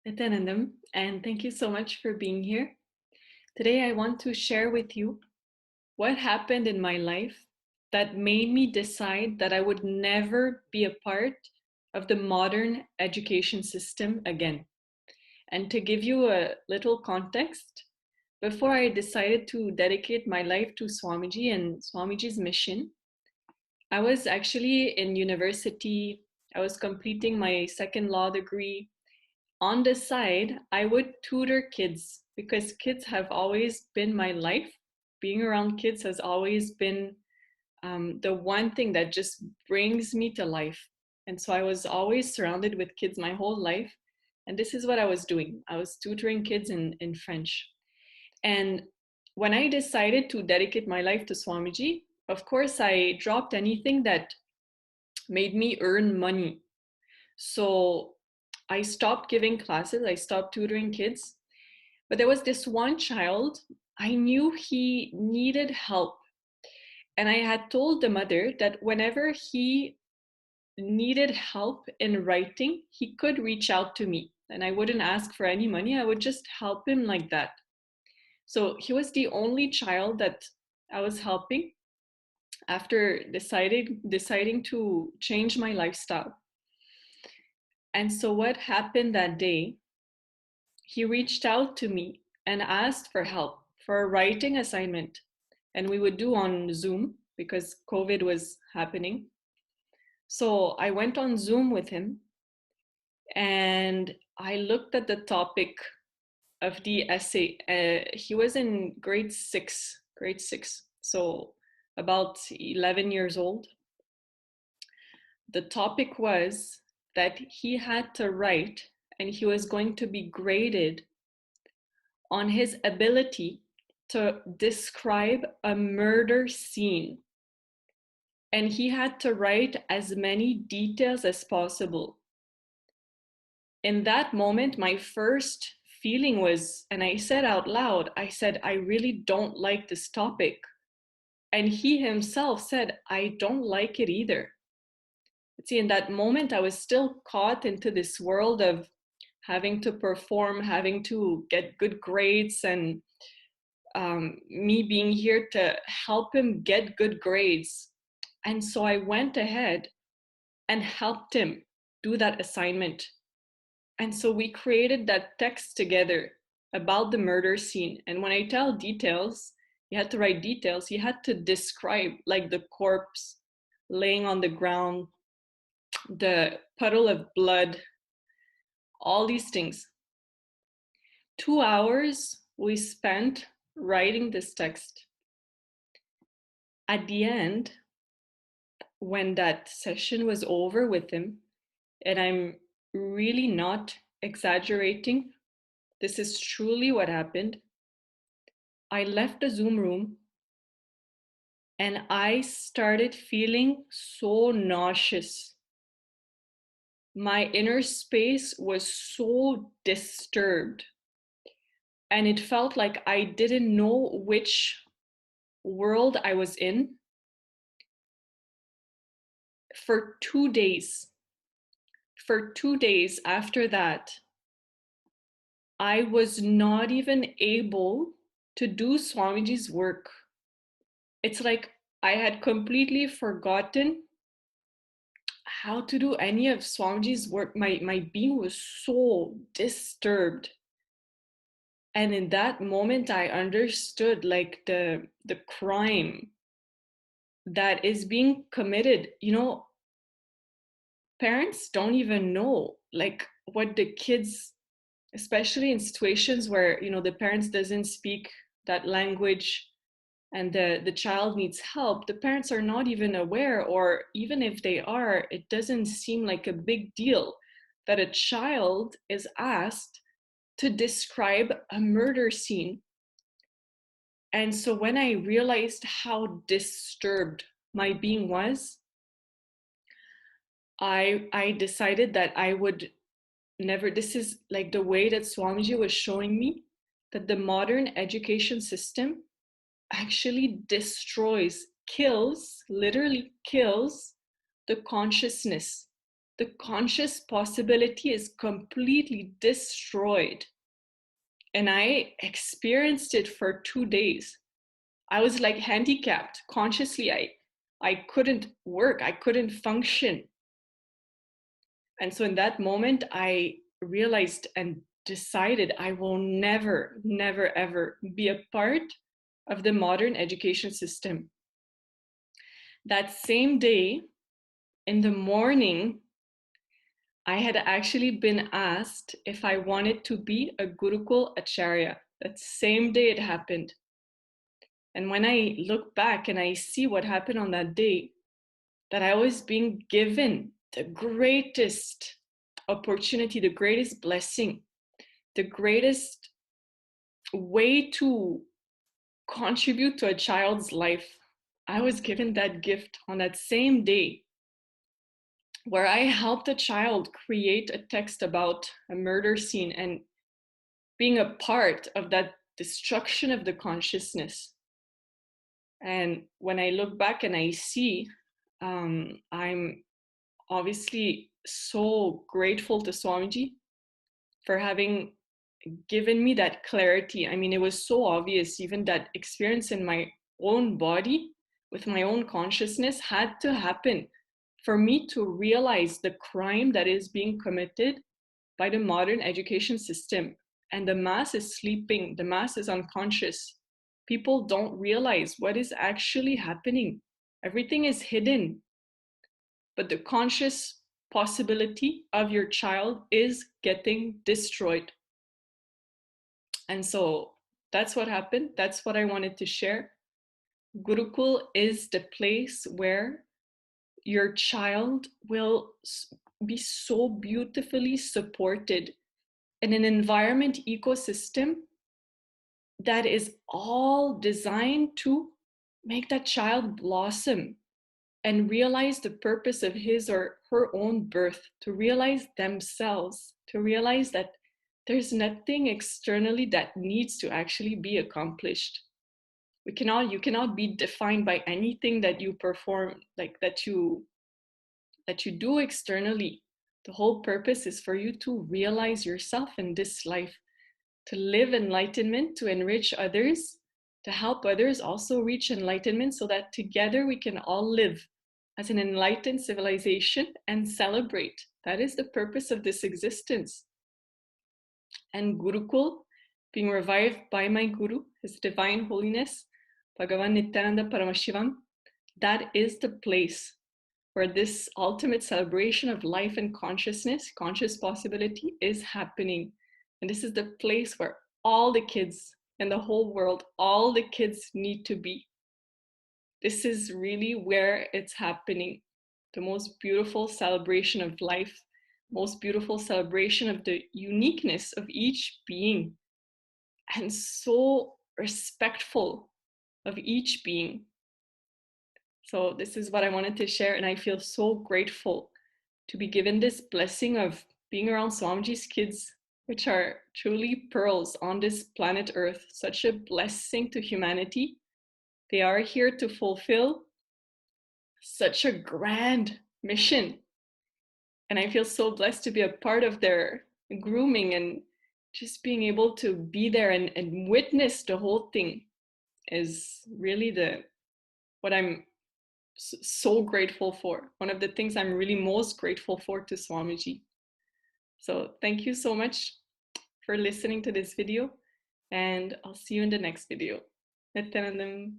Nithyanandam, and thank you so much for being here. Today, I want to share with you what happened in my life that made me decide that I would never be a part of the modern education system again. And to give you a little context, before I decided to dedicate my life to Swamiji and Swamiji's mission, I was actually in university. I was completing my second law degree. On the side, I would tutor kids because kids have always been my life. Being around kids has always been the one thing that just brings me to life. And so I was always surrounded with kids my whole life. And this is what I was doing. I was tutoring kids in French. And when I decided to dedicate my life to Swamiji, of course, I dropped anything that made me earn money. So I stopped giving classes, I stopped tutoring kids. But there was this one child, I knew he needed help. And I had told the mother that whenever he needed help in writing, he could reach out to me. And I wouldn't ask for any money, I would just help him like that. So he was the only child that I was helping after deciding to change my lifestyle. And so what happened that day, he reached out to me and asked for help for a writing assignment. And we would do on Zoom because COVID was happening. So I went on Zoom with him and I looked at the topic of the essay. He was in grade six, so about 11 years old. The topic was that he had to write and he was going to be graded on his ability to describe a murder scene. And he had to write as many details as possible. In that moment, my first feeling was, and I said out loud, I said, I really don't like this topic. And he himself said, I don't like it either. See, in that moment, I was still caught into this world of having to perform, having to get good grades, and me being here to help him get good grades. And so I went ahead and helped him do that assignment. And so we created that text together about the murder scene. And when I tell details, he had to write details. He had to describe like the corpse laying on the ground, the puddle of blood, all these things. 2 hours we spent writing this text. At the end, when that session was over with him, and I'm really not exaggerating, this is truly what happened. I left the Zoom room and I started feeling so nauseous. My inner space was so disturbed. And it felt like I didn't know which world I was in for 2 days. For 2 days after that, I was not even able to do Swamiji's work. It's like I had completely forgotten how to do any of Swamiji's work. My being was so disturbed. And in that moment, I understood like the crime that is being committed. You know, parents don't even know like what the kids, especially in situations where, you know, the parents doesn't speak that language and the child needs help, the parents are not even aware, or even if they are, it doesn't seem like a big deal that a child is asked to describe a murder scene. And so when I realized how disturbed my being was, I decided that I would never, this is like the way that Swamiji was showing me that the modern education system actually destroys, kills, literally kills the consciousness the conscious possibility is completely destroyed. And I experienced it for 2 days. I was like handicapped consciously. I couldn't work, I couldn't function. And so in that moment, I realized and decided I will never, never, ever be a part of the modern education system. That same day, in the morning, I had actually been asked if I wanted to be a Gurukul Acharya. That same day it happened. And when I look back and I see what happened on that day, that I was being given the greatest opportunity, the greatest blessing, the greatest way to contribute to a child's life. I was given that gift on that same day, where I helped a child create a text about a murder scene and being a part of that destruction of the consciousness. And when I look back and I see, I'm obviously so grateful to Swamiji for having given me that clarity. I mean, it was so obvious, even that experience in my own body with my own consciousness had to happen for me to realize the crime that is being committed by the modern education system. And the mass is sleeping, the mass is unconscious. People don't realize what is actually happening. Everything is hidden. But the conscious possibility of your child is getting destroyed. And so that's what happened. That's what I wanted to share. Gurukul is the place where your child will be so beautifully supported in an environment ecosystem that is all designed to make that child blossom and realize the purpose of his or her own birth, to realize themselves, to realize that there's nothing externally that needs to actually be accomplished. You cannot be defined by anything that you perform, like that you do externally. The whole purpose is for you to realize yourself in this life, to live enlightenment, to enrich others, to help others also reach enlightenment, so that together we can all live as an enlightened civilization and celebrate. That is the purpose of this existence. And Gurukul, being revived by my Guru, His Divine Holiness, Bhagavan Nithyanandam Paramashivam, that is the place where this ultimate celebration of life and consciousness, conscious possibility, is happening. And this is the place where all the kids in the whole world, all the kids need to be. This is really where it's happening. The most beautiful celebration of life, most beautiful celebration of the uniqueness of each being, and so respectful of each being. So this is what I wanted to share, and I feel so grateful to be given this blessing of being around Swamiji's kids, which are truly pearls on this planet Earth, such a blessing to humanity. They are here to fulfill such a grand mission. And I feel so blessed to be a part of their grooming, and just being able to be there and witness the whole thing is really what I'm so grateful for. One of the things I'm really most grateful for to Swamiji. So thank you so much for listening to this video, and I'll see you in the next video. Nithyanandam.